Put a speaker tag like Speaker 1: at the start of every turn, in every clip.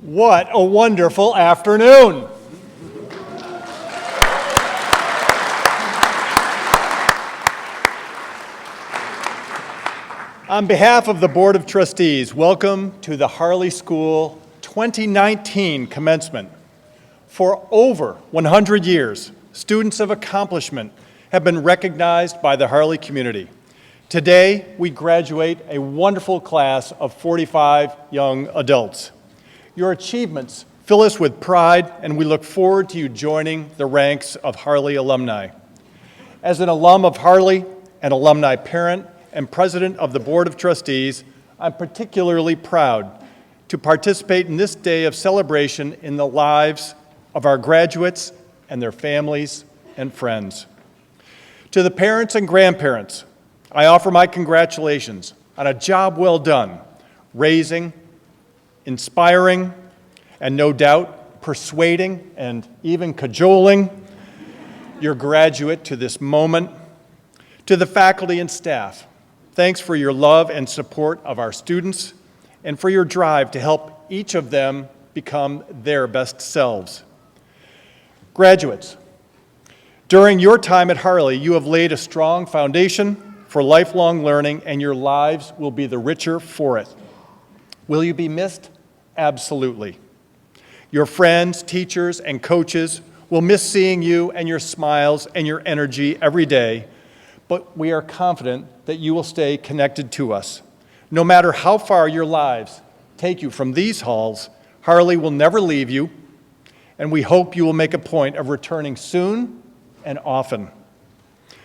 Speaker 1: What a wonderful afternoon. On behalf of the Board of Trustees, welcome to the Harley School 2019 commencement. For over 100 years, students of accomplishment have been recognized by the Harley community. Today, we graduate a wonderful class of 45 young adults. Your achievements fill us with pride, and we look forward to you joining the ranks of Harley alumni. As an alum of Harley, an alumni parent, and president of the Board of Trustees, I'm particularly proud to participate in this day of celebration in the lives of our graduates and their families and friends. To the parents and grandparents, I offer my congratulations on a job well done, raising, inspiring, and no doubt persuading and even cajoling your graduate to this moment. To the faculty and staff, thanks for your love and support of our students and for your drive to help each of them become their best selves. Graduates, during your time at Harley, you have laid a strong foundation for lifelong learning, and your lives will be the richer for it. Will you be missed? Absolutely. Your friends, teachers, and coaches will miss seeing you and your smiles and your energy every day, but we are confident that you will stay connected to us. No matter how far your lives take you from these halls, Harley will never leave you, and we hope you will make a point of returning soon and often.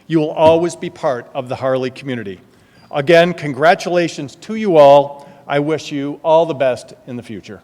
Speaker 1: You will always be part of the Harley community. Again, congratulations to you all. I wish you all the best in the future.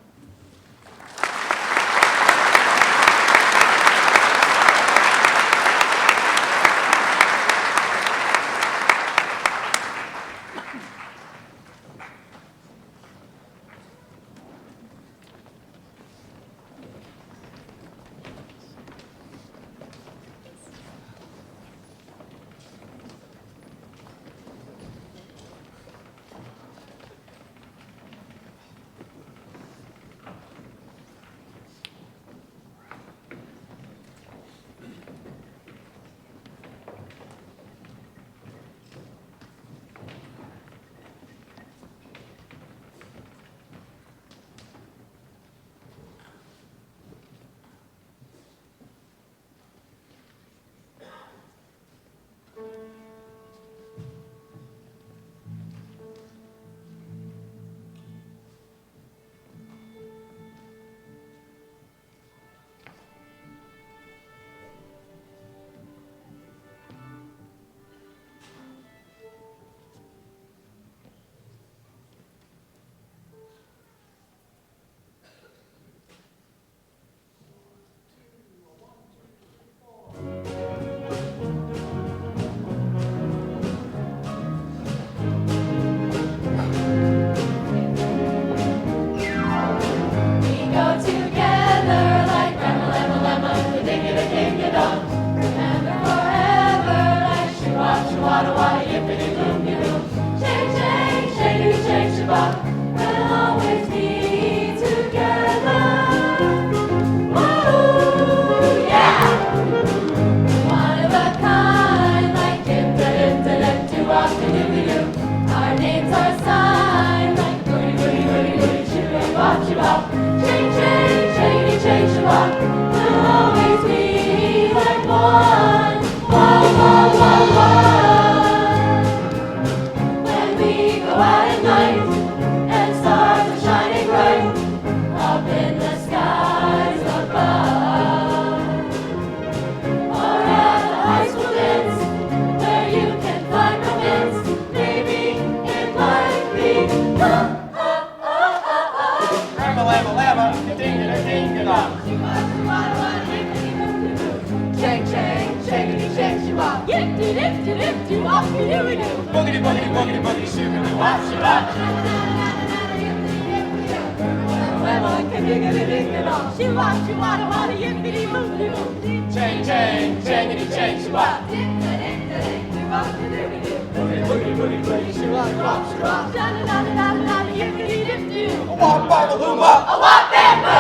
Speaker 2: A walk by the loom up. A walk bamboo.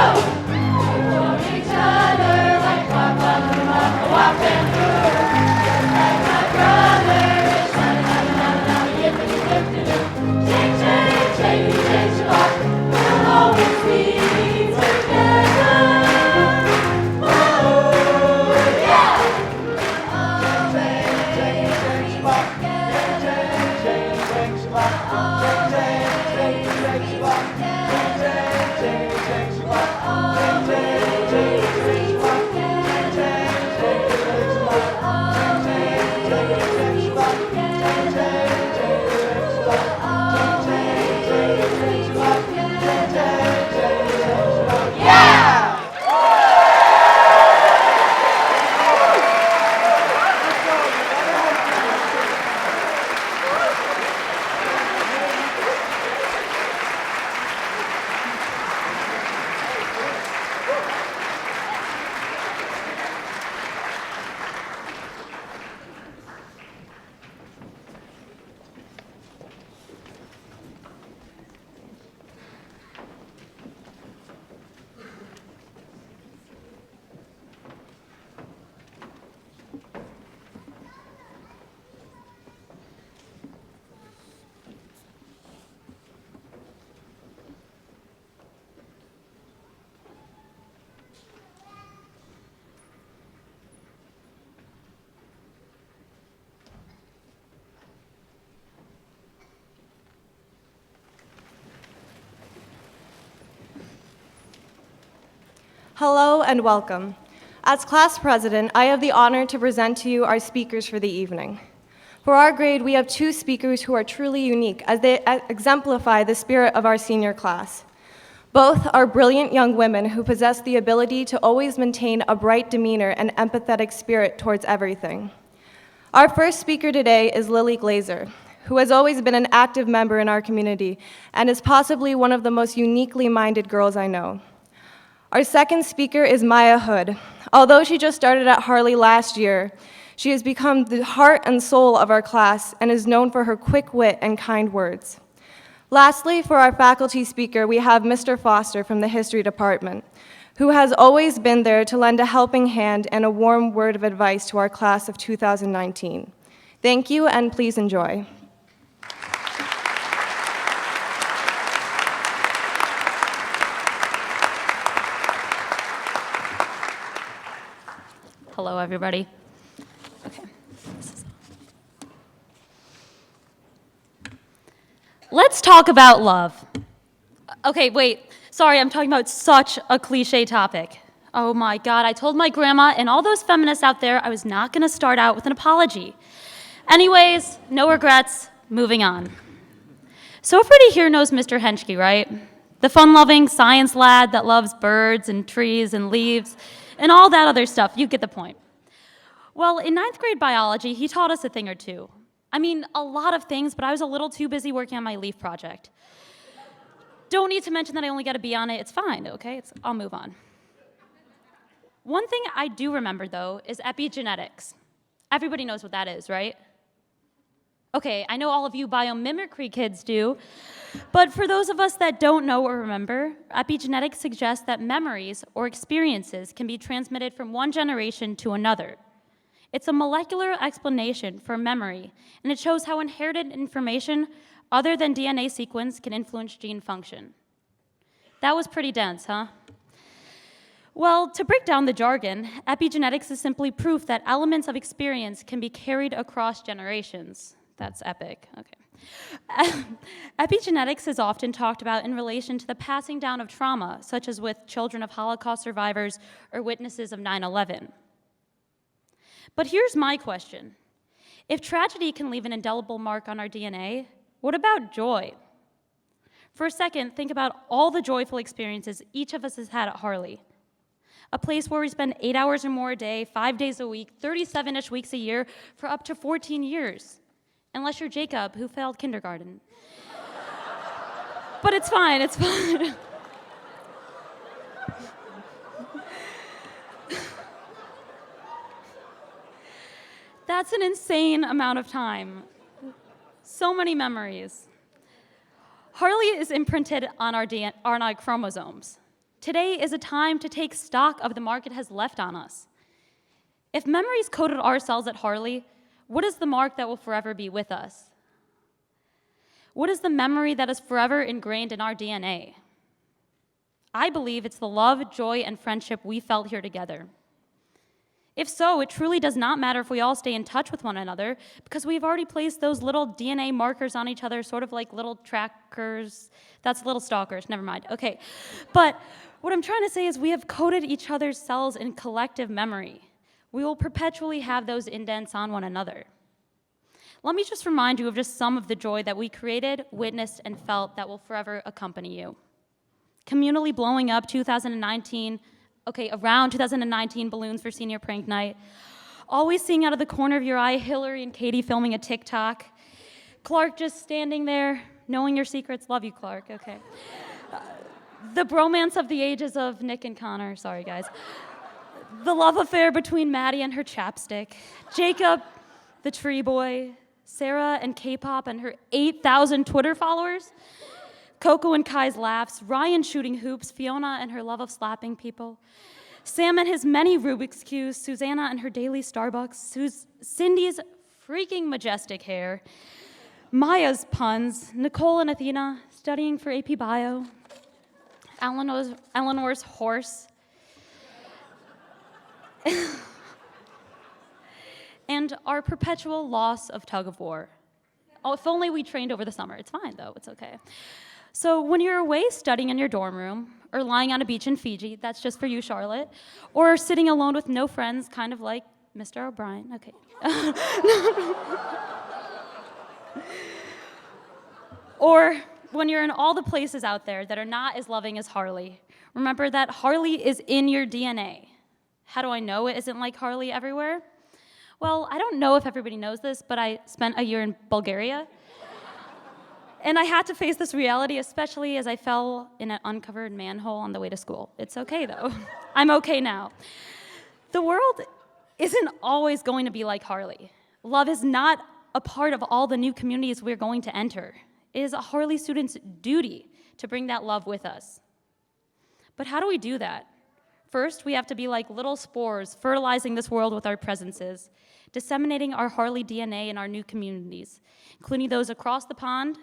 Speaker 2: Hello and welcome. As class president, I have the honor to present to you our speakers for the evening. For our grade, we have two speakers who are truly unique as they exemplify the spirit of our senior class. Both are brilliant young women who possess the ability to always maintain a bright demeanor and empathetic spirit towards everything. Our first speaker today is Lily Glazer, who has always been an active member in our community and is possibly one of the most uniquely minded girls I know. Our second speaker is Maya Hood. Although she just started at Harley last year, she has become the heart and soul of our class and is known for her quick wit and kind words. Lastly, for our faculty speaker, we have Mr. Foster from the History Department, who has always been there to lend a helping hand and a warm word of advice to our class of 2019. Thank you, and please enjoy.
Speaker 3: Hello, everybody. Okay. Let's talk about love. Okay, wait. Sorry, I'm talking about such a cliche topic. Oh my God, I told my grandma and all those feminists out there I was not going to start out with an apology. Anyways, no regrets, moving on. So everybody here knows Mr. Henschke, right? The fun-loving science lad that loves birds and trees and leaves and all that other stuff. You get the point. Well, in 9th grade biology, he taught us a thing or two. I mean, a lot of things, but I was a little too busy working on my leaf project. Don't need to mention that I only got a B on it. It's fine, okay? I'll move on. One thing I do remember, though, is epigenetics. Everybody knows what that is, right? Okay, I know all of you biomimicry kids do, but for those of us that don't know or remember, epigenetics suggests that memories or experiences can be transmitted from one generation to another. It's a molecular explanation for memory, and it shows how inherited information other than DNA sequence can influence gene function. That was pretty dense, huh? Well, to break down the jargon, epigenetics is simply proof that elements of experience can be carried across generations. That's epic, okay. Epigenetics is often talked about in relation to the passing down of trauma, such as with children of Holocaust survivors or witnesses of 9/11. But here's my question. If tragedy can leave an indelible mark on our DNA, what about joy? For a second, think about all the joyful experiences each of us has had at Harley. A place where we spend 8 hours or more a day, 5 days a week, 37-ish weeks a year for up to 14 years. Unless you're Jacob, who failed kindergarten. But it's fine, it's fine. That's an insane amount of time. So many memories. Harley is imprinted on our chromosomes. Today is a time to take stock of the mark it has left on us. If memories coded our cells at Harley, what is the mark that will forever be with us? What is the memory that is forever ingrained in our DNA? I believe it's the love, joy, and friendship we felt here together. If so, it truly does not matter if we all stay in touch with one another because we've already placed those little DNA markers on each other, sort of like little trackers. That's little stalkers, never mind. Okay, but what I'm trying to say is we have coded each other's cells in collective memory. We will perpetually have those indents on one another. Let me just remind you of just some of the joy that we created, witnessed, and felt that will forever accompany you. Communally blowing up around 2019 balloons for senior prank night. Always seeing out of the corner of your eye Hillary and Katie filming a TikTok. Clark just standing there, knowing your secrets. Love you, Clark, okay. The bromance of the ages of Nick and Connor, sorry guys. The love affair between Maddie and her chapstick. Jacob, the tree boy. Sarah and K-pop and her 8,000 Twitter followers. Coco and Kai's laughs. Ryan shooting hoops. Fiona and her love of slapping people. Sam and his many Rubik's Cubes. Susanna and her daily Starbucks. Cindy's freaking majestic hair. Maya's puns. Nicole and Athena studying for AP Bio. Eleanor's horse. And our perpetual loss of tug of war. Oh, if only we trained over the summer. It's fine, though. It's okay. So when you're away studying in your dorm room, or lying on a beach in Fiji, that's just for you, Charlotte, or sitting alone with no friends, kind of like Mr. O'Brien, okay. Or when you're in all the places out there that are not as loving as Harley, remember that Harley is in your DNA. How do I know it isn't like Harley everywhere? Well, I don't know if everybody knows this, but I spent a year in Bulgaria. And I had to face this reality, especially as I fell in an uncovered manhole on the way to school. It's okay, though. I'm okay now. The world isn't always going to be like Harley. Love is not a part of all the new communities we're going to enter. It is a Harley student's duty to bring that love with us. But how do we do that? First, we have to be like little spores, fertilizing this world with our presences, disseminating our Harley DNA in our new communities, including those across the pond,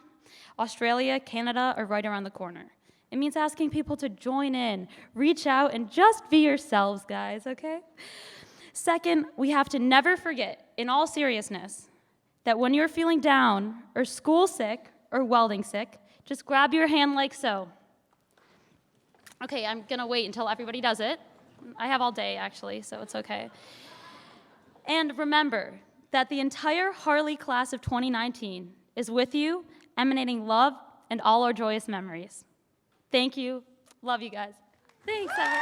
Speaker 3: Australia, Canada, or right around the corner. It means asking people to join in, reach out, and just be yourselves, guys, okay? Second, we have to never forget, in all seriousness, that when you're feeling down, or school sick, or welding sick, just grab your hand like so. Okay, I'm gonna wait until everybody does it. I have all day, actually, so it's okay. And remember that the entire Harley class of 2019 is with you, emanating love and all our joyous memories. Thank you. Love you guys. Thanks, Evan.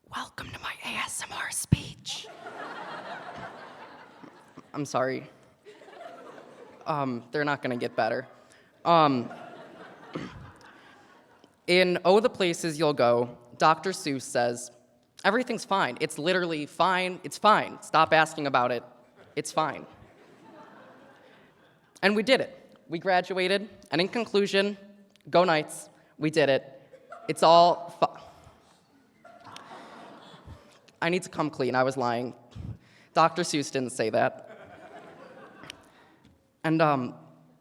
Speaker 4: Welcome to my ASMR speech. I'm sorry. They're not gonna get better. In Oh, the Places You'll Go, Dr. Seuss says, everything's fine. It's literally fine. It's fine. Stop asking about it. It's fine. And we did it. We graduated, and in conclusion, go Knights. We did it. It's all fine. I need to come clean. I was lying. Dr. Seuss didn't say that. And,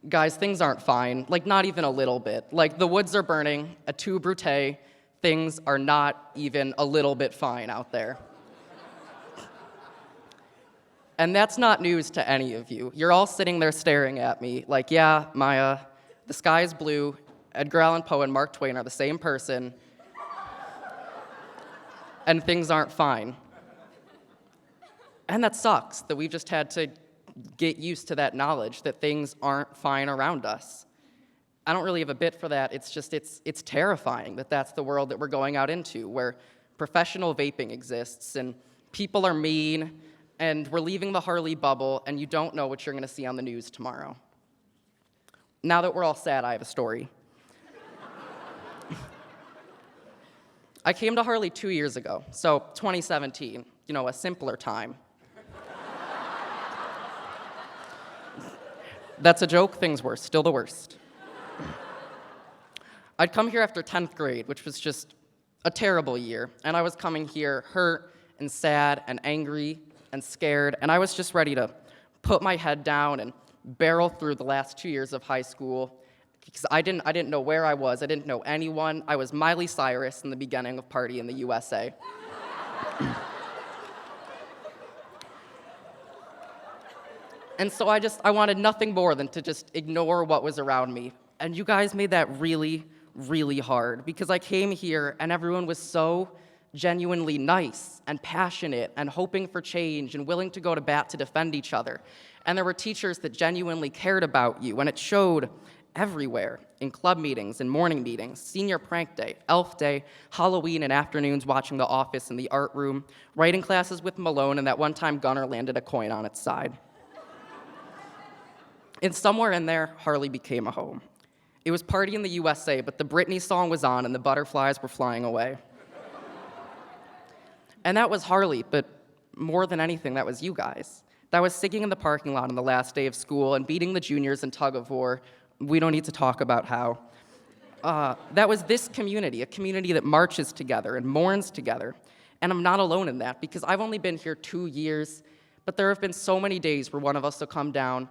Speaker 4: guys, things aren't fine. Like, not even a little bit. Like, the woods are burning, a two brute, things are not even a little bit fine out there. And that's not news to any of you. You're all sitting there staring at me like, yeah, Maya, the sky is blue, Edgar Allan Poe and Mark Twain are the same person, and things aren't fine. And that sucks, that we've just had to get used to that knowledge that things aren't fine around us. I don't really have a bit for that. It's just, it's terrifying that that's the world that we're going out into, where professional vaping exists, and people are mean, and we're leaving the Harley bubble, and you don't know what you're gonna see on the news tomorrow. Now that we're all sad, I have a story. I came to Harley 2 years ago, so 2017, a simpler time. That's a joke, things were still the worst. I'd come here after 10th grade, which was just a terrible year, and I was coming here hurt and sad and angry and scared, and I was just ready to put my head down and barrel through the last 2 years of high school, because I didn't know where I was, I didn't know anyone. I was Miley Cyrus in the beginning of Party in the USA. And so I wanted nothing more than to just ignore what was around me. And you guys made that really, really hard, because I came here and everyone was so genuinely nice and passionate and hoping for change and willing to go to bat to defend each other. And there were teachers that genuinely cared about you, and it showed everywhere, in club meetings, in morning meetings, senior prank day, elf day, Halloween, and afternoons watching The Office in the art room, writing classes with Malone, and that one time Gunnar landed a coin on its side. And somewhere in there, Harley became a home. It was Party in the USA, but the Britney song was on and the butterflies were flying away. And that was Harley, but more than anything, that was you guys. That was singing in the parking lot on the last day of school and beating the juniors in tug of war. We don't need to talk about how. That was this community, a community that marches together and mourns together. And I'm not alone in that, because I've only been here 2 years, But there have been so many days where one of us will come down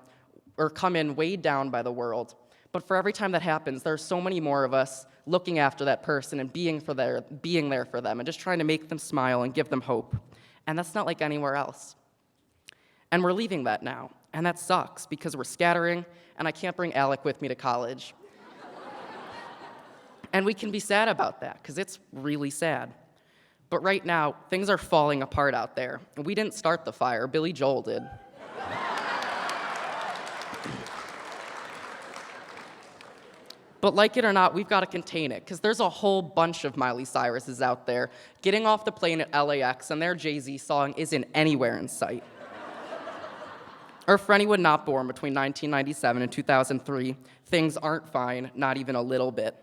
Speaker 4: or come in weighed down by the world. But for every time that happens, there are so many more of us looking after that person and being there for them and just trying to make them smile and give them hope. And that's not like anywhere else. And we're leaving that now. And that sucks because we're scattering and I can't bring Alec with me to college. And we can be sad about that because it's really sad. But right now, things are falling apart out there. We didn't start the fire, Billy Joel did. But like it or not, we've got to contain it, because there's a whole bunch of Miley Cyruses out there getting off the plane at LAX, and their Jay-Z song isn't anywhere in sight. Or for anyone not born between 1997 and 2003, things aren't fine, not even a little bit.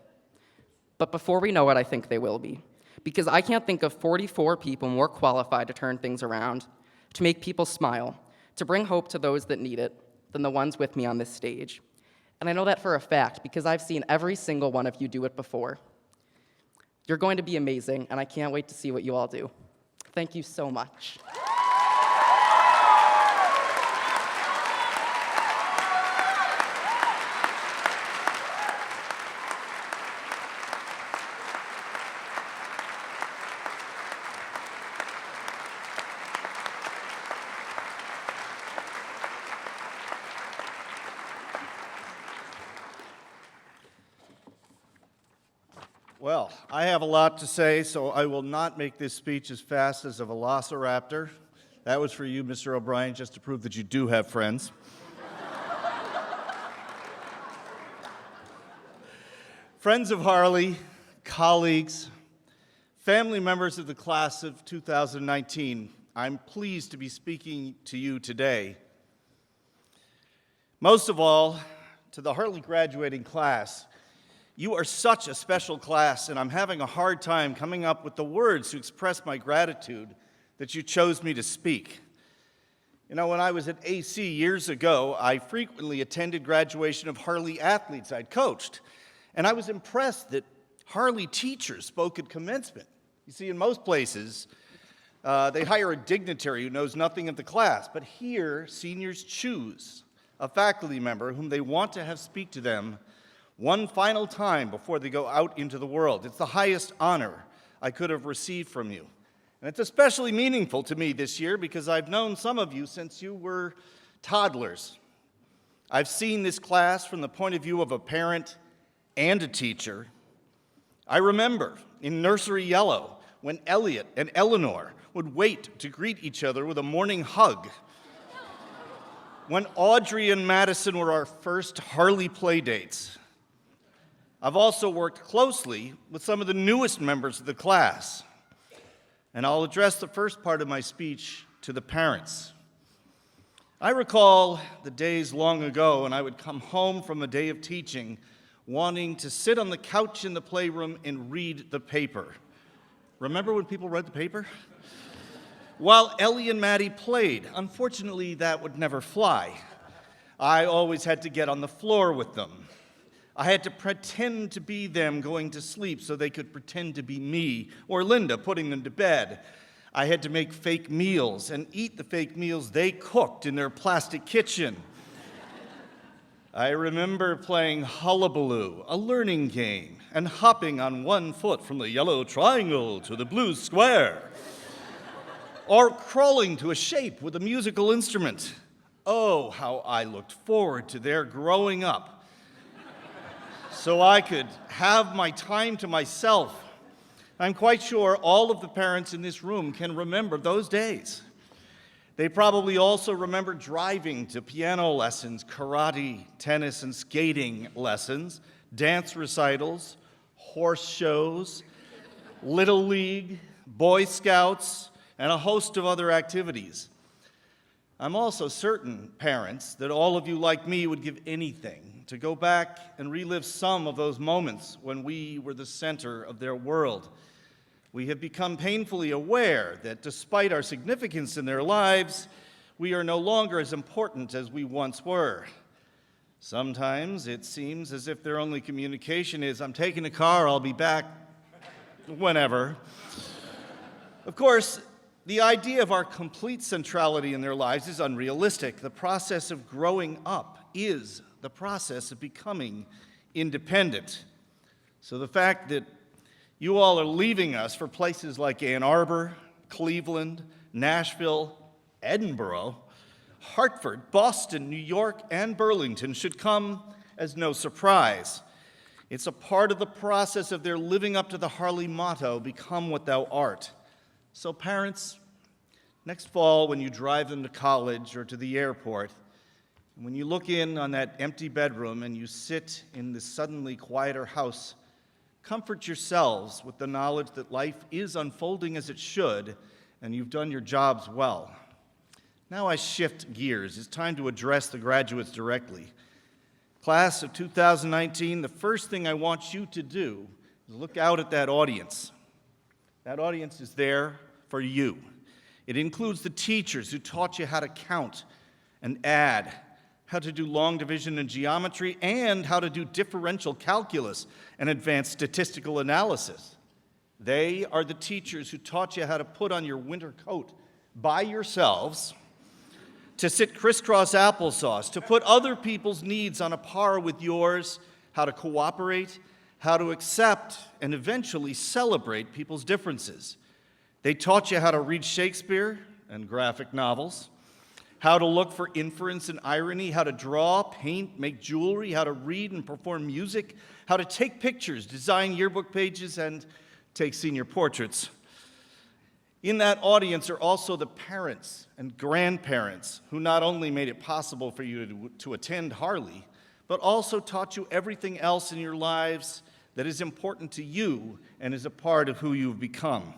Speaker 4: But before we know it, I think they will be. Because I can't think of 44 people more qualified to turn things around, to make people smile, to bring hope to those that need it, than the ones with me on this stage. And I know that for a fact because I've seen every single one of you do it before. You're going to be amazing, and I can't wait to see what you all do. Thank you so much.
Speaker 5: Well, I have a lot to say, so I will not make this speech as fast as a velociraptor. That was for you, Mr. O'Brien, just to prove that you do have friends. Friends of Harley, colleagues, family members of the class of 2019, I'm pleased to be speaking to you today. Most of all, to the Harley graduating class, you are such a special class, and I'm having a hard time coming up with the words to express my gratitude that you chose me to speak. You know, when I was at AC years ago, I frequently attended graduation of Harley athletes I'd coached, and I was impressed that Harley teachers spoke at commencement. You see, in most places, they hire a dignitary who knows nothing of the class, but here, seniors choose a faculty member whom they want to have speak to them one final time before they go out into the world. It's the highest honor I could have received from you. And it's especially meaningful to me this year because I've known some of you since you were toddlers. I've seen this class from the point of view of a parent and a teacher. I remember in Nursery Yellow when Elliot and Eleanor would wait to greet each other with a morning hug. When Audrey and Madison were our first Harley playdates. I've also worked closely with some of the newest members of the class, and I'll address the first part of my speech to the parents. I recall the days long ago when I would come home from a day of teaching wanting to sit on the couch in the playroom and read the paper. Remember when people read the paper? While Ellie and Maddie played. Unfortunately, that would never fly. I always had to get on the floor with them. I had to pretend to be them going to sleep so they could pretend to be me or Linda putting them to bed. I had to make fake meals and eat the fake meals they cooked in their plastic kitchen. I remember playing Hullabaloo, a learning game, and hopping on one foot from the yellow triangle to the blue square. Or crawling to a shape with a musical instrument. Oh, how I looked forward to their growing up so I could have my time to myself. I'm quite sure all of the parents in this room can remember those days. They probably also remember driving to piano lessons, karate, tennis, and skating lessons, dance recitals, horse shows, Little League, Boy Scouts, and a host of other activities. I'm also certain, parents, that all of you like me would give anything to go back and relive some of those moments when we were the center of their world. We have become painfully aware that despite our significance in their lives, we are no longer as important as we once were. Sometimes it seems as if their only communication is, "I'm taking a car, I'll be back whenever." Of course, The idea of our complete centrality in their lives is unrealistic. The process of growing up is the process of becoming independent. So the fact that you all are leaving us for places like Ann Arbor, Cleveland, Nashville, Edinburgh, Hartford, Boston, New York, and Burlington should come as no surprise. It's a part of the process of their living up to the Harley motto, "Become what thou art." So parents, next fall when you drive them to college or to the airport, and when you look in on that empty bedroom and you sit in this suddenly quieter house, comfort yourselves with the knowledge that life is unfolding as it should, and you've done your jobs well. Now I shift gears. It's time to address the graduates directly. Class of 2019, the first thing I want you to do is look out at that audience. That audience is there for you. It includes the teachers who taught you how to count and add, how to do long division and geometry, and how to do differential calculus and advanced statistical analysis. They are the teachers who taught you how to put on your winter coat by yourselves, to sit crisscross applesauce, to put other people's needs on a par with yours, how to cooperate, how to accept, and eventually celebrate people's differences. They taught you how to read Shakespeare and graphic novels, how to look for inference and irony, how to draw, paint, make jewelry, how to read and perform music, how to take pictures, design yearbook pages, and take senior portraits. In that audience are also the parents and grandparents who not only made it possible for you to attend Harley, but also taught you everything else in your lives that is important to you and is a part of who you've become.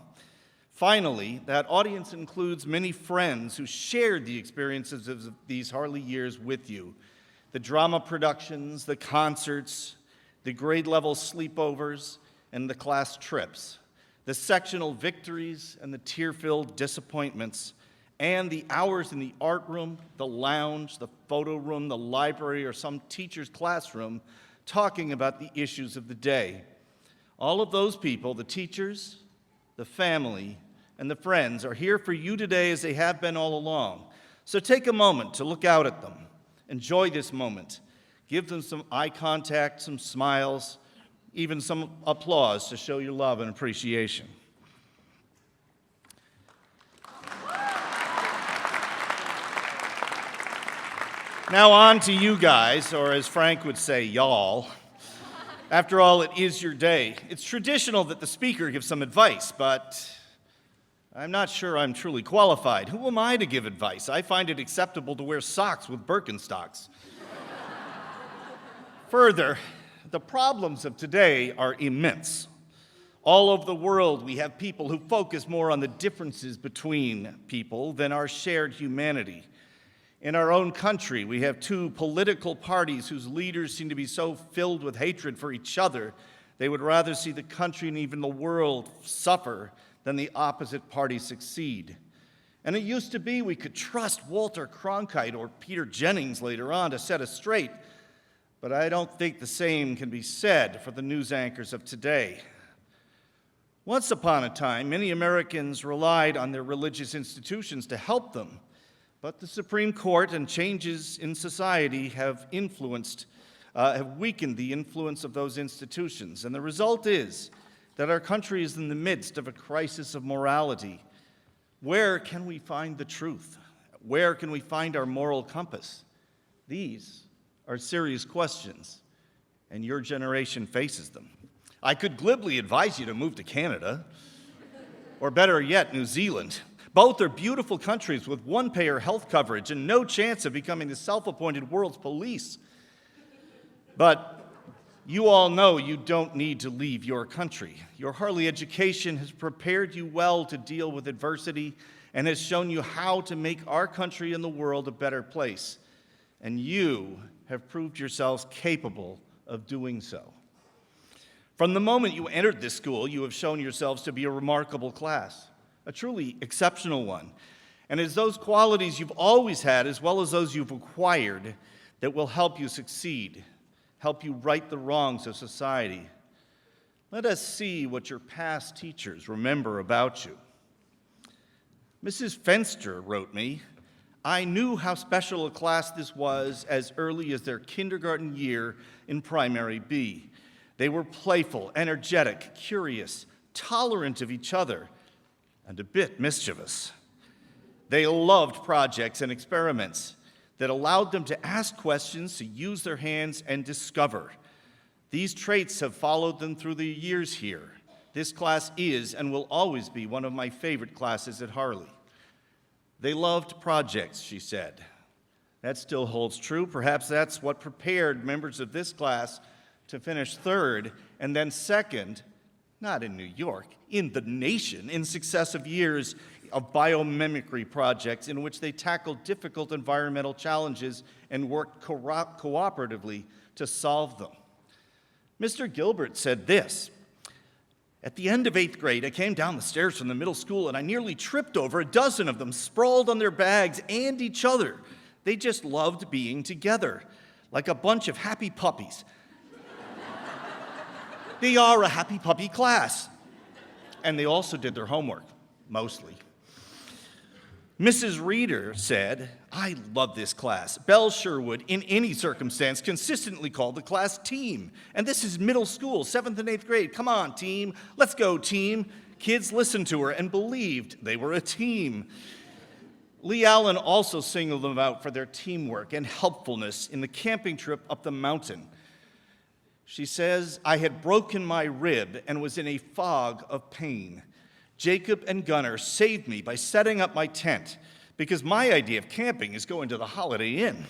Speaker 5: Finally, that audience includes many friends who shared the experiences of these Harley years with you. The drama productions, the concerts, the grade-level sleepovers, and the class trips. The sectional victories and the tear-filled disappointments, and the hours in the art room, the lounge, the photo room, the library, or some teacher's classroom talking about the issues of the day. All of those people, the teachers, the family, and the friends, are here for you today as they have been all along. So take a moment to look out at them. Enjoy this moment. Give them some eye contact, some smiles, even some applause to show your love and appreciation. Now on to you guys, or as Frank would say, y'all. After all, it is your day. It's traditional that the speaker gives some advice, but I'm not sure I'm truly qualified. Who am I to give advice? I find it acceptable to wear socks with Birkenstocks. Further, the problems of today are immense. All over the world, we have people who focus more on the differences between people than our shared humanity. In our own country, we have two political parties whose leaders seem to be so filled with hatred for each other, they would rather see the country and even the world suffer than the opposite party succeed. And it used to be we could trust Walter Cronkite or Peter Jennings later on to set us straight, but I don't think the same can be said for the news anchors of today. Once upon a time, many Americans relied on their religious institutions to help them, but the Supreme Court and changes in society have weakened the influence of those institutions. And the result is that our country is in the midst of a crisis of morality. Where can we find the truth? Where can we find our moral compass? These are serious questions, and your generation faces them. I could glibly advise you to move to Canada, or better yet, New Zealand. Both are beautiful countries with one-payer health coverage and no chance of becoming the self-appointed world's police. But you all know you don't need to leave your country. Your Harley education has prepared you well to deal with adversity and has shown you how to make our country and the world a better place. And you have proved yourselves capable of doing so. From the moment you entered this school, you have shown yourselves to be a remarkable class, a truly exceptional one. And it's those qualities you've always had, as well as those you've acquired, that will help you succeed, help you right the wrongs of society. Let us see what your past teachers remember about you. Mrs. Fenster wrote me, I knew how special a class this was as early as their kindergarten year in primary B. They were playful, energetic, curious, tolerant of each other, and a bit mischievous. They loved projects and experiments that allowed them to ask questions, to use their hands, and discover. These traits have followed them through the years here. This class is and will always be one of my favorite classes at Harley. They loved projects, she said. That still holds true. Perhaps that's what prepared members of this class to finish third and then second, not in New York, in the nation, in successive years of biomimicry projects in which they tackled difficult environmental challenges and worked cooperatively to solve them. Mr. Gilbert said this, at the end of 8th grade, I came down the stairs from the middle school and I nearly tripped over a dozen of them sprawled on their bags and each other. They just loved being together, like a bunch of happy puppies. They are a happy puppy class. And they also did their homework, mostly. Mrs. Reeder said, I love this class. Belle Sherwood, in any circumstance, consistently called the class team. And this is middle school, 7th and 8th grade. Come on, team. Let's go, team. Kids listened to her and believed they were a team. Lee Allen also singled them out for their teamwork and helpfulness in the camping trip up the mountain. She says, I had broken my rib and was in a fog of pain. Jacob and Gunnar saved me by setting up my tent because my idea of camping is going to the Holiday Inn.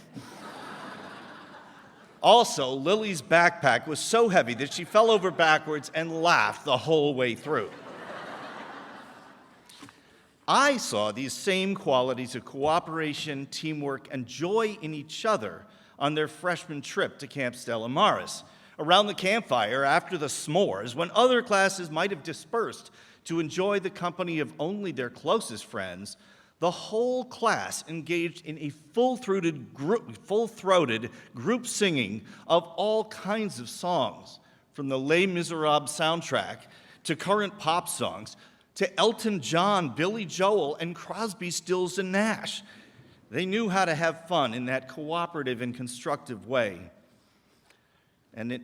Speaker 5: Also, Lily's backpack was so heavy that she fell over backwards and laughed the whole way through. I saw these same qualities of cooperation, teamwork, and joy in each other on their freshman trip to Camp Stella Maris. Around the campfire after the s'mores, when other classes might have dispersed to enjoy the company of only their closest friends, the whole class engaged in a full-throated group singing of all kinds of songs, from the Les Miserables soundtrack to current pop songs to Elton John, Billy Joel, and Crosby, Stills, and Nash. They knew how to have fun in that cooperative and constructive way. And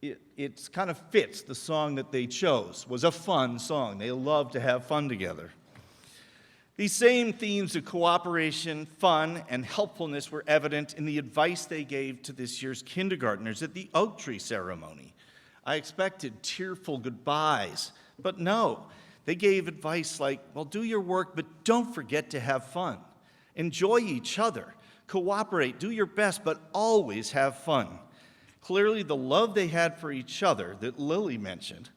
Speaker 5: it kind of fits the song that they chose. Was a fun song. They loved to have fun together. These same themes of cooperation, fun, and helpfulness were evident in the advice they gave to this year's kindergartners at the oak tree ceremony. I expected tearful goodbyes, but no. They gave advice like, well, do your work, but don't forget to have fun. Enjoy each other. Cooperate, do your best, but always have fun. Clearly, the love they had for each other that Lily mentioned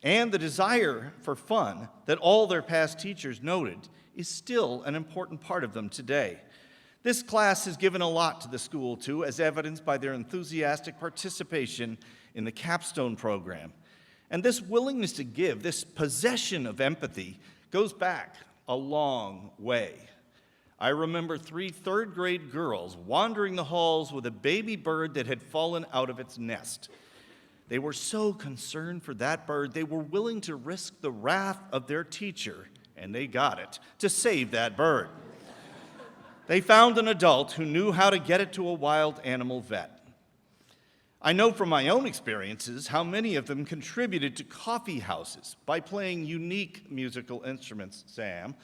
Speaker 5: and the desire for fun that all their past teachers noted is still an important part of them today. This class has given a lot to the school, too, as evidenced by their enthusiastic participation in the capstone program. And this willingness to give, this possession of empathy, goes back a long way. I remember 3 third-grade girls wandering the halls with a baby bird that had fallen out of its nest. They were so concerned for that bird, they were willing to risk the wrath of their teacher, and they got it, to save that bird. They found an adult who knew how to get it to a wild animal vet. I know from my own experiences how many of them contributed to coffee houses by playing unique musical instruments, Sam,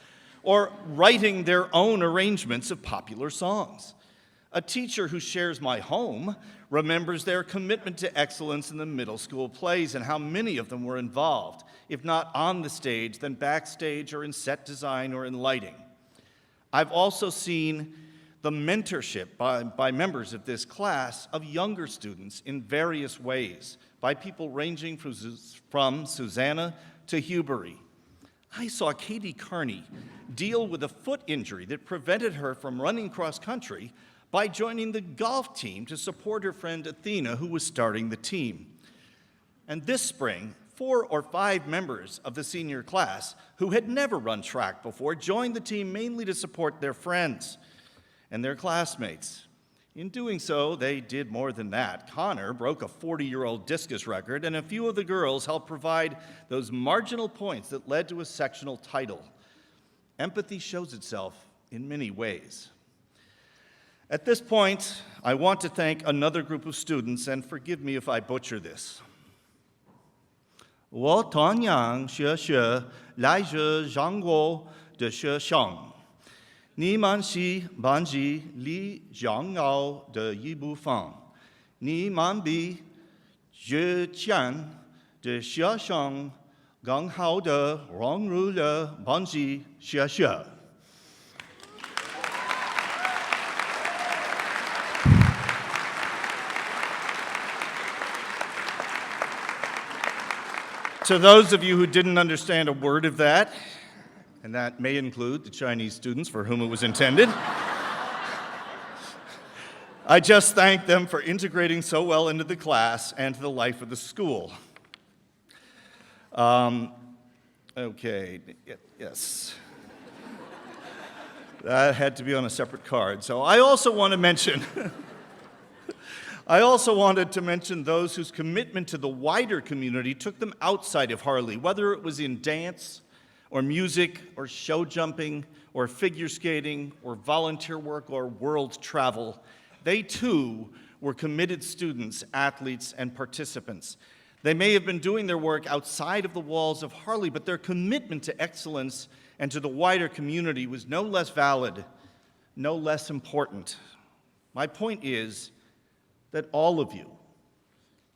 Speaker 5: or writing their own arrangements of popular songs. A teacher who shares my home remembers their commitment to excellence in the middle school plays and how many of them were involved, if not on the stage, then backstage or in set design or in lighting. I've also seen the mentorship by members of this class of younger students in various ways, by people ranging from Susanna to Hubery. I saw Katie Carney deal with a foot injury that prevented her from running cross country by joining the golf team to support her friend Athena, who was starting the team. And this spring, 4 or 5 members of the senior class who had never run track before joined the team mainly to support their friends and their classmates. In doing so, they did more than that. Connor broke a 40-year-old discus record, and a few of the girls helped provide those marginal points that led to a sectional title. empathy shows itself in many ways. At this point, I want to thank another group of students, and forgive me if I butcher this. 我同样学学来自中国的学生，你们是班级里重要的一部分，你们比之前的学生更好地融入了班级学习。To those of you who didn't understand a word of that, and that may include the Chinese students for whom it was intended, I just thank them for integrating so well into the class and to the life of the school. Okay, yes. That had to be on a separate card. So I also want to mention I also wanted to mention those whose commitment to the wider community took them outside of Harley, whether it was in dance or music or show jumping or figure skating or volunteer work or world travel. They too were committed students, athletes, and participants. They may have been doing their work outside of the walls of Harley, but their commitment to excellence and to the wider community was no less valid, no less important. My point is that all of you,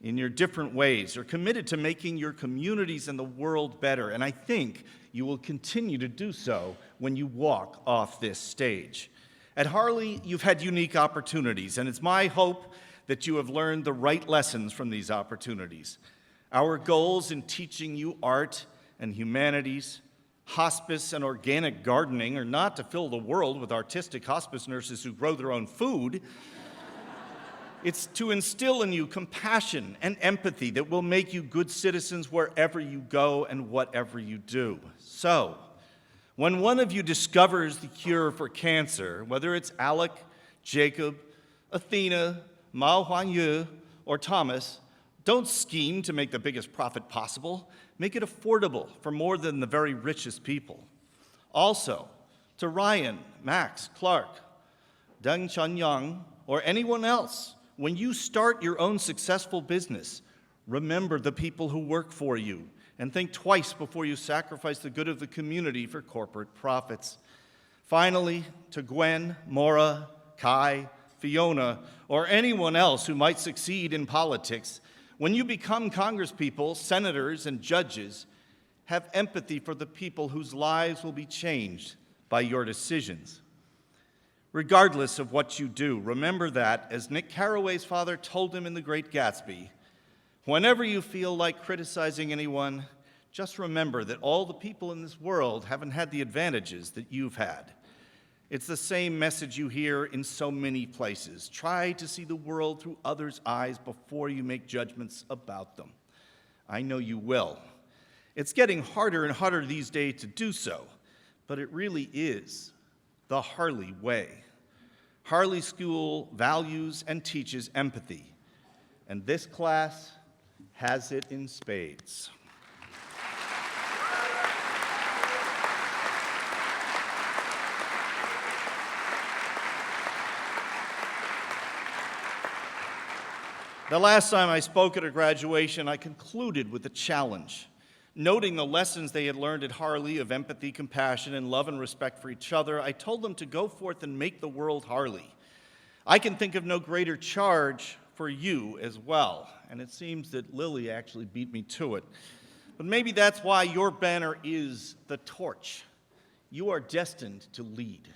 Speaker 5: in your different ways, are committed to making your communities and the world better, and I think you will continue to do so when you walk off this stage. At Harley, you've had unique opportunities, and it's my hope that you have learned the right lessons from these opportunities. Our goals in teaching you art and humanities, hospice and organic gardening are not to fill the world with artistic hospice nurses who grow their own food. It's to instill in you compassion and empathy that will make you good citizens wherever you go and whatever you do. So, when one of you discovers the cure for cancer, whether it's Alec, Jacob, Athena, Mao Huanyu, or Thomas, don't scheme to make the biggest profit possible. Make it affordable for more than the very richest people. Also, to Ryan, Max, Clark, Deng Chunyang, or anyone else, when you start your own successful business, remember the people who work for you and think twice before you sacrifice the good of the community for corporate profits. Finally, to Gwen, Maura, Kai, Fiona, or anyone else who might succeed in politics, when you become congresspeople, senators, and judges, have empathy for the people whose lives will be changed by your decisions. Regardless of what you do, remember that, as Nick Carraway's father told him in The Great Gatsby, whenever you feel like criticizing anyone, just remember that all the people in this world haven't had the advantages that you've had. It's the same message you hear in so many places. Try to see the world through others' eyes before you make judgments about them. I know you will. It's getting harder and harder these days to do so, but it really is the Harley way. Harley School values and teaches empathy, and this class has it in spades. The last time I spoke at a graduation, I concluded with a challenge. Noting the lessons they had learned at Harley of empathy, compassion, and love and respect for each other, I told them to go forth and make the world Harley. I can think of no greater charge for you as well, and it seems that Lily actually beat me to it. But maybe that's why your banner is the torch. You are destined to lead.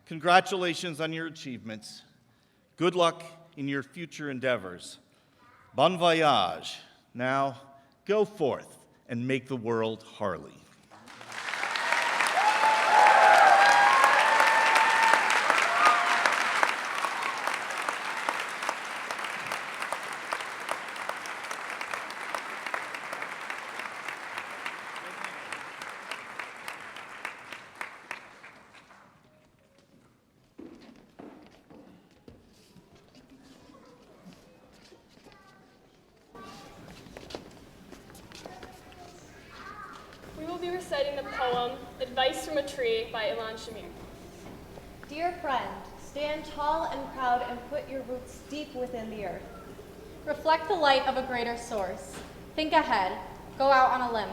Speaker 5: Congratulations on your achievements. Good luck in your future endeavors. Bon voyage. Now, go forth and make the world Harley.
Speaker 2: We will
Speaker 6: be reciting the poem Advice from a Tree by Ilan Shamir.
Speaker 2: Dear friend, stand tall and proud and put your roots deep within the earth.
Speaker 7: Reflect the light of a greater source. Think ahead. Go out on a limb.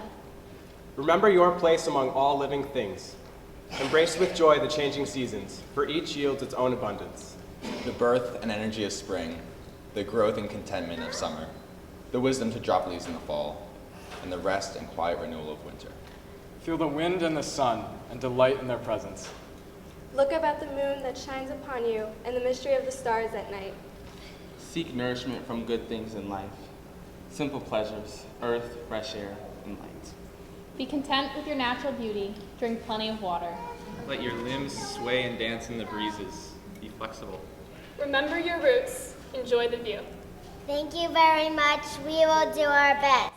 Speaker 8: Remember your place among all living things. Embrace with joy the changing seasons, for each yields its own abundance.
Speaker 9: The birth and energy of spring, the growth and contentment of summer, the wisdom to drop leaves in the fall, and the rest and quiet renewal of winter.
Speaker 8: Feel the wind and the sun, and delight in their presence.
Speaker 10: Look up at the moon that shines upon you and the mystery of the stars at night.
Speaker 11: Seek nourishment from good things in life, simple pleasures, earth, fresh air, and light.
Speaker 7: Be content with your natural beauty. Drink plenty of water.
Speaker 11: Let your limbs sway and dance in the breezes. Be flexible.
Speaker 6: Remember your roots. Enjoy the view.
Speaker 12: Thank you very much. We will do our best.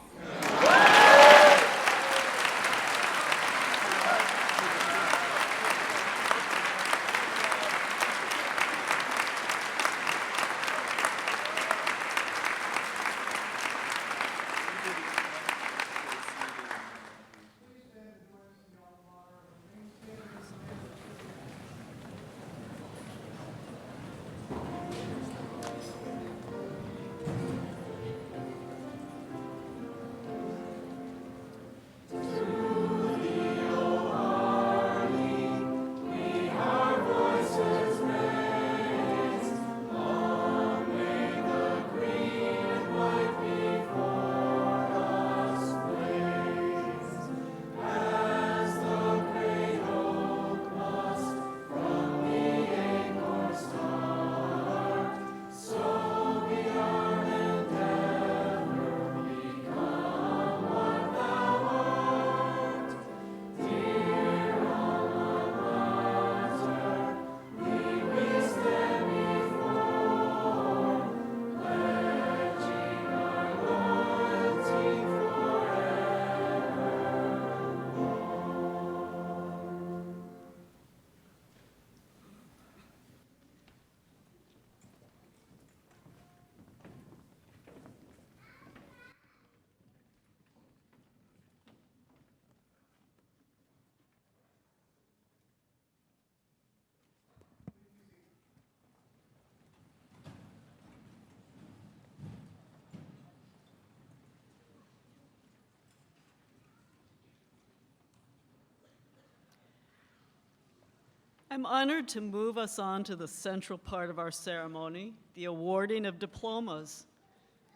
Speaker 13: I'm honored to move us on to the central part of our ceremony, the awarding of diplomas.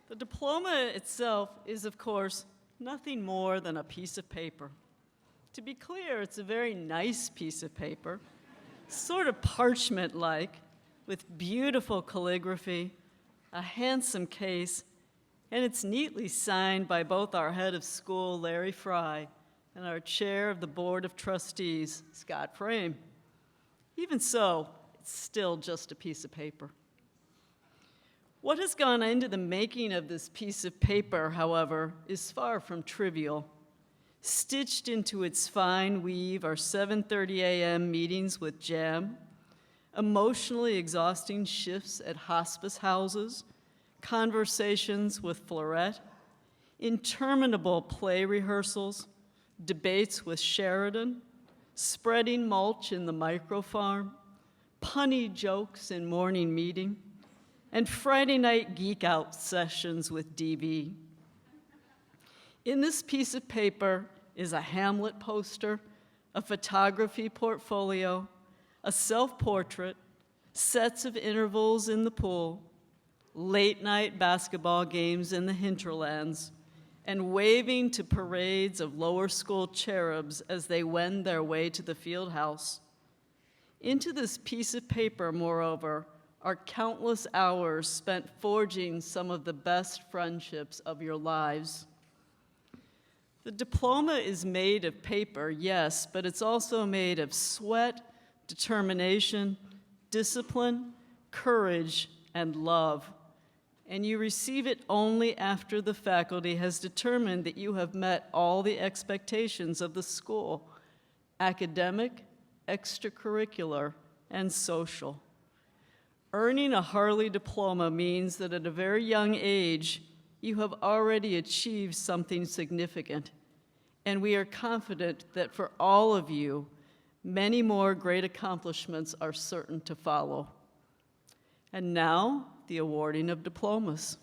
Speaker 13: The diploma itself is, of course, nothing more than a piece of paper. To be clear, it's a very nice piece of paper, sort of parchment-like, with beautiful calligraphy, a handsome case, and it's neatly signed by both our head of school, Larry Fry, and our chair of the Board of Trustees, Scott Frame. Even so, it's still just a piece of paper. What has gone into the making of this piece of paper, however, is far from trivial. Stitched into its fine weave are 7:30 a.m. meetings with Jam, emotionally exhausting shifts at hospice houses, conversations with Florette, interminable play rehearsals, debates with Sheridan, spreading mulch in the microfarm, punny jokes in morning meeting, and Friday night geek-out sessions with DB. In this piece of paper is a Hamlet poster, a photography portfolio, a self-portrait, sets of intervals in the pool, late-night basketball games in the hinterlands, and waving to parades of lower school cherubs as they wend their way to the field house. Into this piece of paper, moreover, are countless hours spent forging some of the best friendships of your lives. The diploma is made of paper, yes, but it's also made of sweat, determination, discipline, courage, and love. And you receive it only after the faculty has determined that you have met all the expectations of the school, academic, extracurricular, and social. Earning a Harley diploma means that at a very young age, you have already achieved something significant. and we are confident that for all of you, many more great accomplishments are certain to follow. And now, the awarding of diplomas.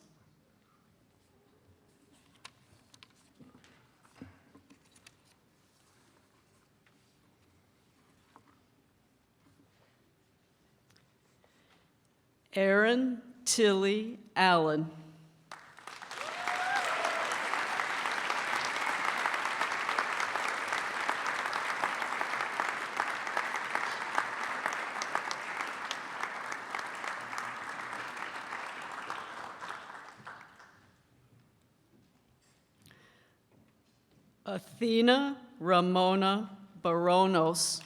Speaker 13: Aaron Tilly Allen. Athena Ramona Baronos.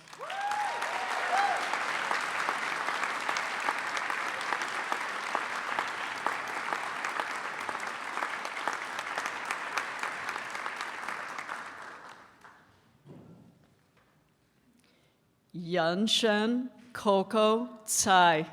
Speaker 13: Yanshen Coco Tsai.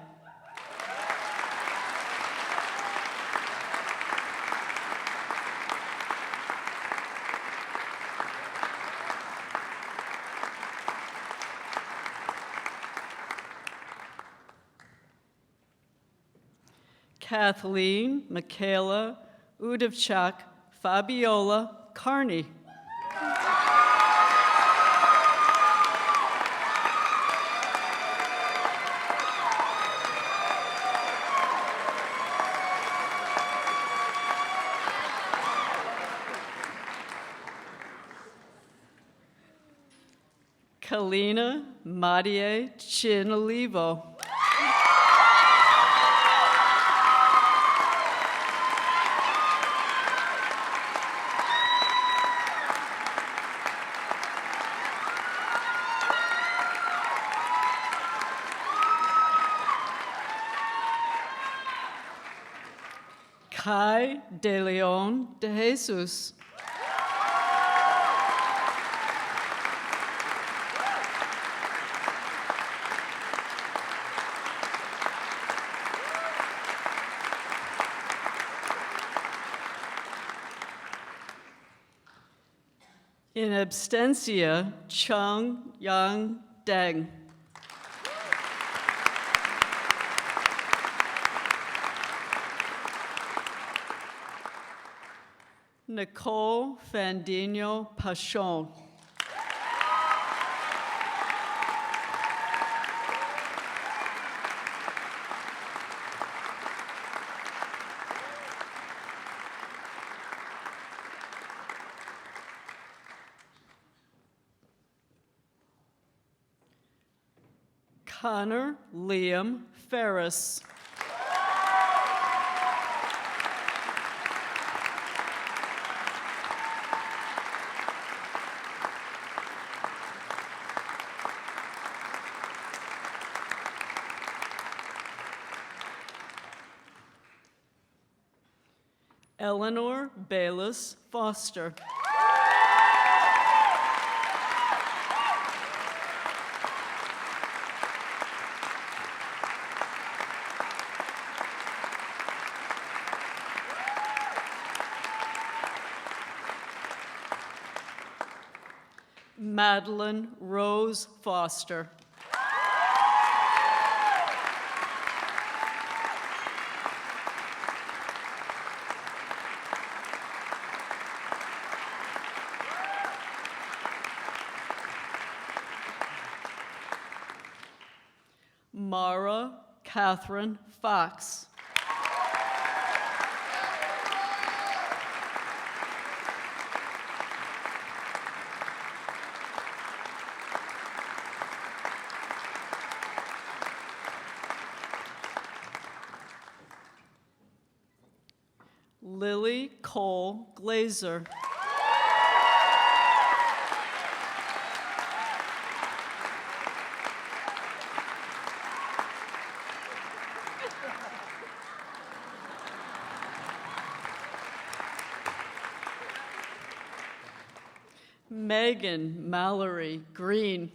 Speaker 13: Kathleen Michaela Udovchak Fabiola Carney. Kalina Madie Chinolivo. Kai de Leon de Jesus. In absentia, Chung Yang Deng. Nicole Fandino Pachon. Connor Liam Ferris. Eleanor Bayless Foster. Madeline Rose Foster. Mara Catherine Fox. Lily Cole Glazer. Megan Mallory Green.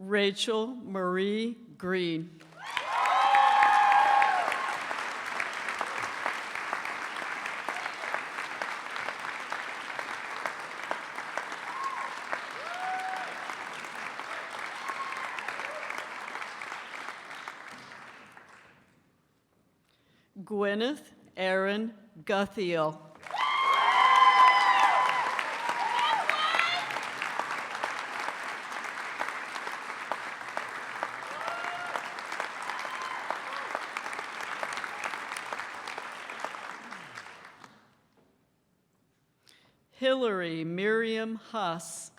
Speaker 13: Rachel Marie Green. Gwyneth Erin Guthiel. Hillary Miriam Huss.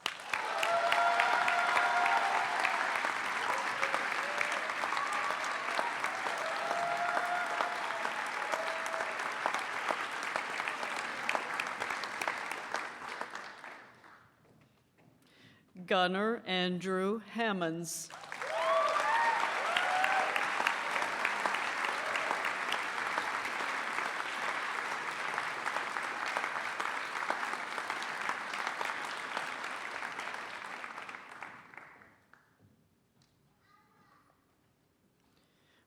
Speaker 13: Gunnar Andrew Hammonds.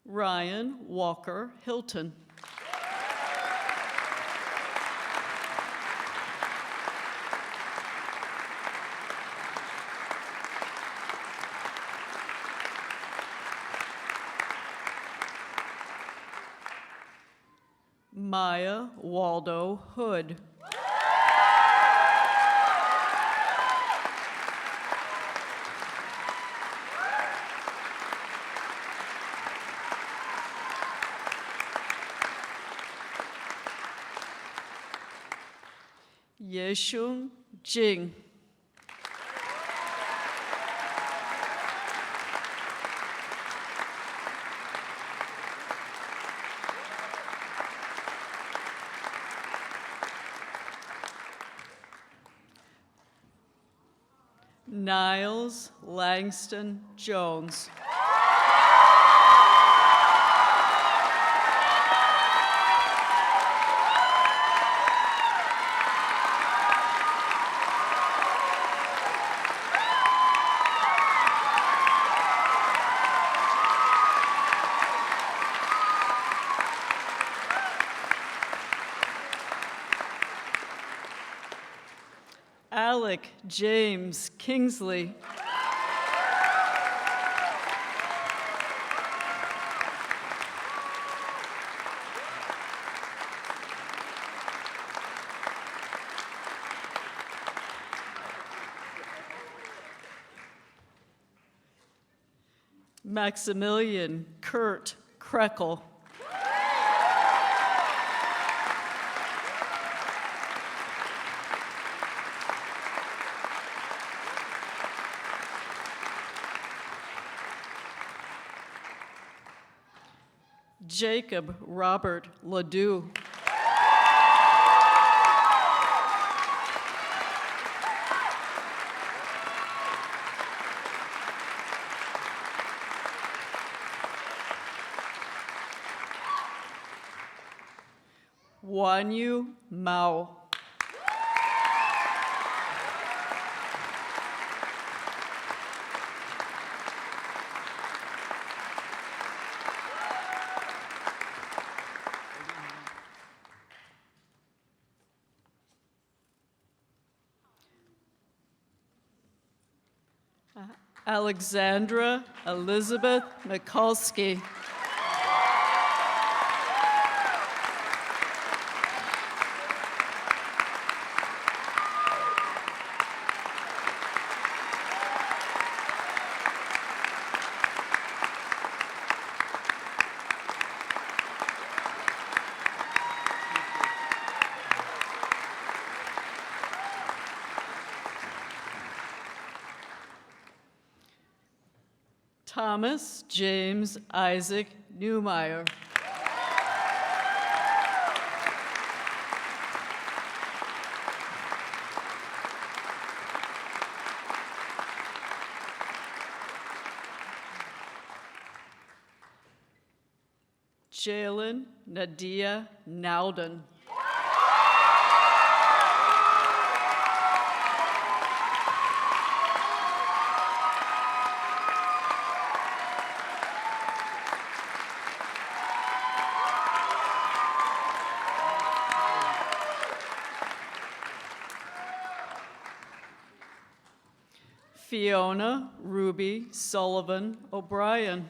Speaker 13: Ryan Walker Hilton. Maya Waldo Hood. Yeshun Jing. Niles Langston Jones. Alec James Kingsley. Maximilian Kurt Krekel. Jacob Robert Ledoux. Wanyu Mao. Alexandra Elizabeth Mikulski. Thomas James Isaac Newmeyer. Jalen Nadia Nowden. Fiona Ruby Sullivan O'Brien.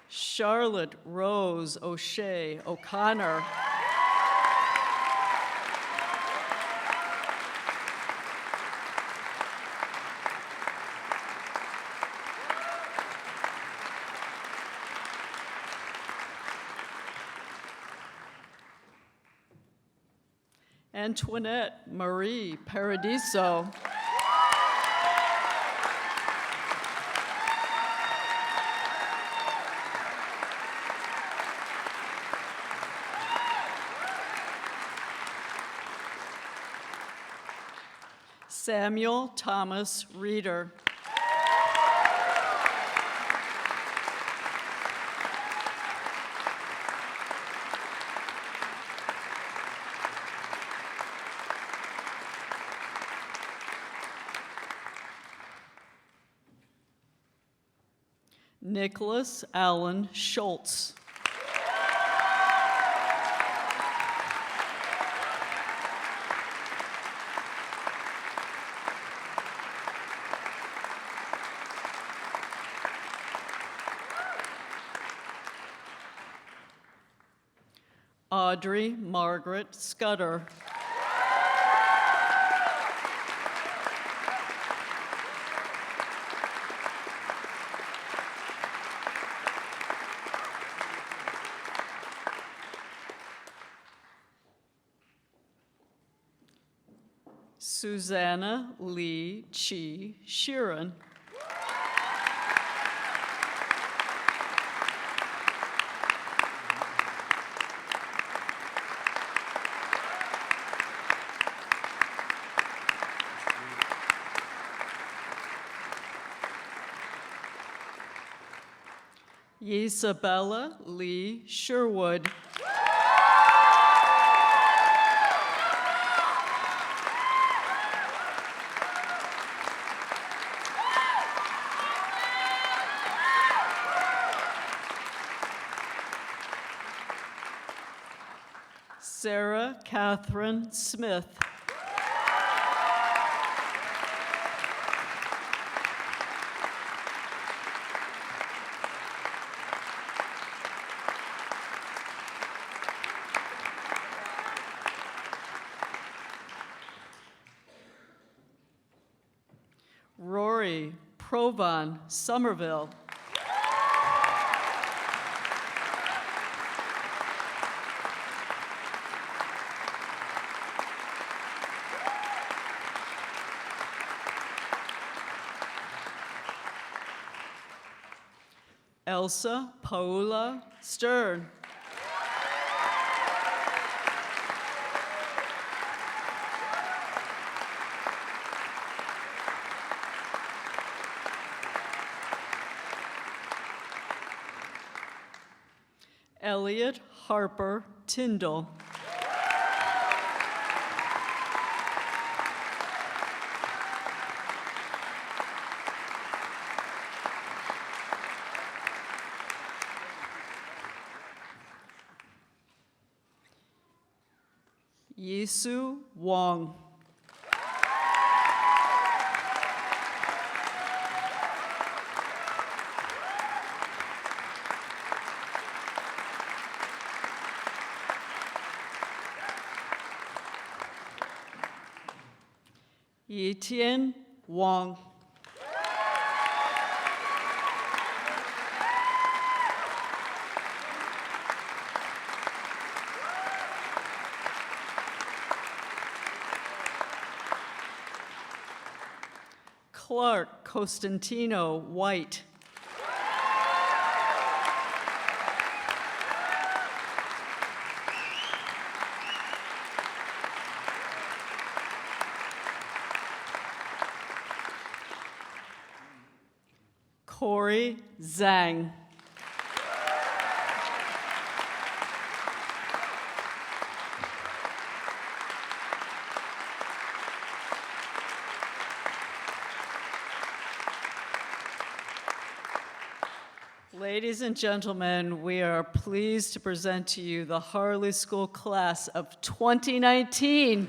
Speaker 13: Charlotte Rose O'Shea O'Connor. Antoinette Marie Paradiso. Samuel Thomas Reeder. Nicholas Allen Schultz. Audrey Margaret Scudder. Susanna Lee Chi Sheeran. Isabella Lee Sherwood. Sarah Catherine Smith. Rory Provan Somerville. Elsa Paula Stern. Elliot Harper Tyndall. Yisu Wong. Yitian Wong. Clark Costantino White. Corey Zhang. Ladies and gentlemen, we are pleased to present to you the Harley School class of 2019.